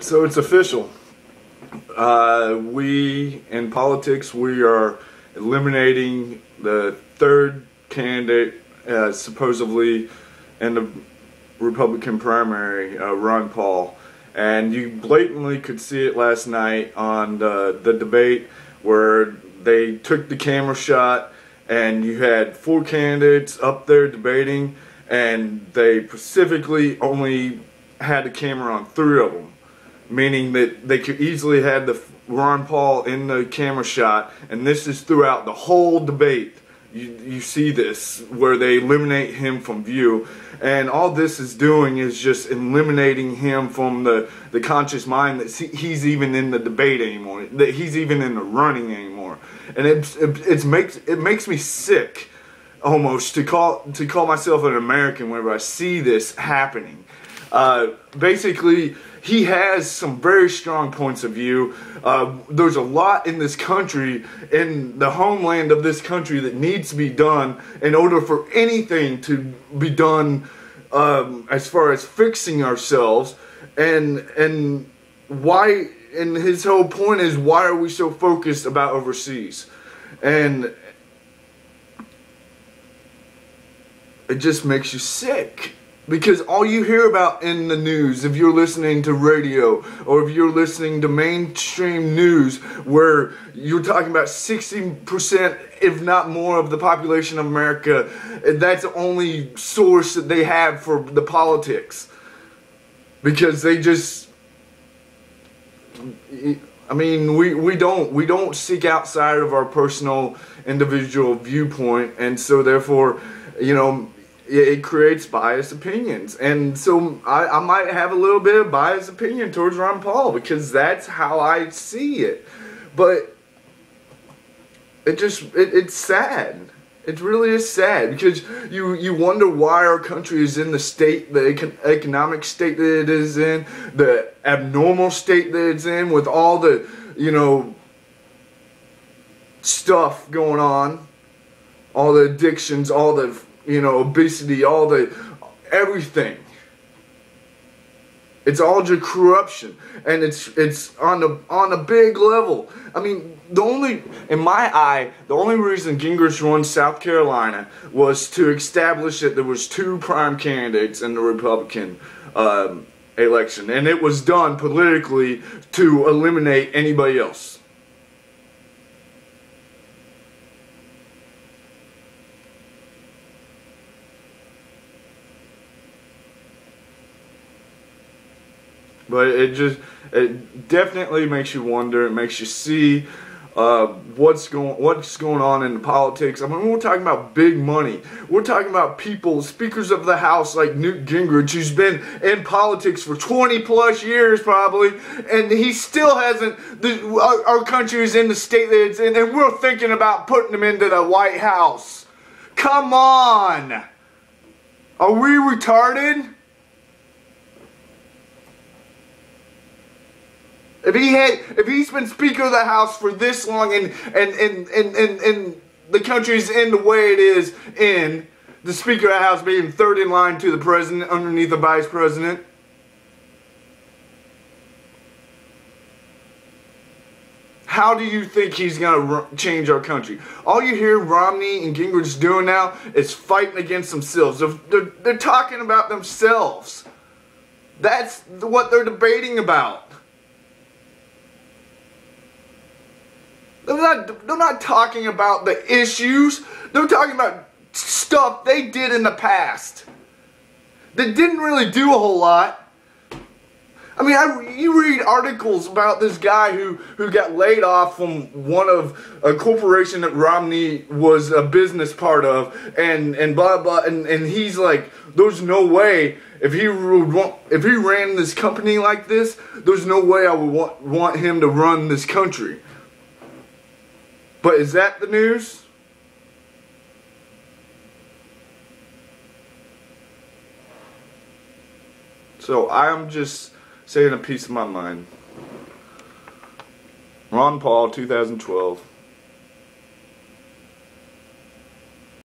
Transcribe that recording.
So it's official. We, in politics, we are eliminating the third candidate, supposedly in the Republican primary, Ron Paul. And you blatantly could see it last night on the debate where they took the camera shot and you had 4 candidates up there debating, and they specifically only had the camera on 3 of them. Meaning that they could easily have the Ron Paul in the camera shot, and this is throughout the whole debate. You see this, where they eliminate him from view, and all this is doing is just eliminating him from the conscious mind that he's even in the debate anymore, that he's even in the running anymore. And it makes me sick, almost, to call myself an American whenever I see this happening. Basically, he has some very strong points of view. There's a lot in this country, in the homeland of this country, that needs to be done in order for anything to be done as far as fixing ourselves. And why? And his whole point is, why are we so focused about overseas? And it just makes you sick. Because all you hear about in the news, if you're listening to radio or if you're listening to mainstream news, where you're talking about 60%, if not more, of the population of America, that's the only source that they have for the politics. Because they just, I mean, we don't seek outside of our personal individual viewpoint, and so therefore, you know, it creates biased opinions. And so I might have a little bit of biased opinion towards Ron Paul, because that's how I see it. But it's sad. It really is sad, because you wonder why our country is in the state, the economic state that it is in, the abnormal state that it's in, with all the, you know, stuff going on, all the addictions, all the, you know, obesity, all the, everything. It's all just corruption, and it's on a big level. I mean, in my eye, the only reason Gingrich won South Carolina was to establish that there was 2 prime candidates in the Republican election, and it was done politically to eliminate anybody else. But it definitely makes you wonder. It makes you see what's going on in the politics. I mean, we're talking about big money. We're talking about people, speakers of the House like Newt Gingrich, who's been in politics for 20 plus years probably, and he still hasn't. Our country is in the state that it's in, and we're thinking about putting him into the White House. Come on, are we retarded? If he's been Speaker of the House for this long, and the country's in the way it is in, the Speaker of the House being 3rd in line to the President underneath the Vice President, how do you think he's going to change our country? All you hear Romney and Gingrich doing now is fighting against themselves. They're talking about themselves. That's what they're debating about. They're not talking about the issues. They're talking about stuff they did in the past that didn't really do a whole lot. I mean, you read articles about this guy who got laid off from one of a corporation that Romney was a business part of, and blah blah, and he's like, there's no way, if he ran this company like this, there's no way I would want him to run this country. But is that the news? So I'm just saying a piece of my mind. Ron Paul, 2012.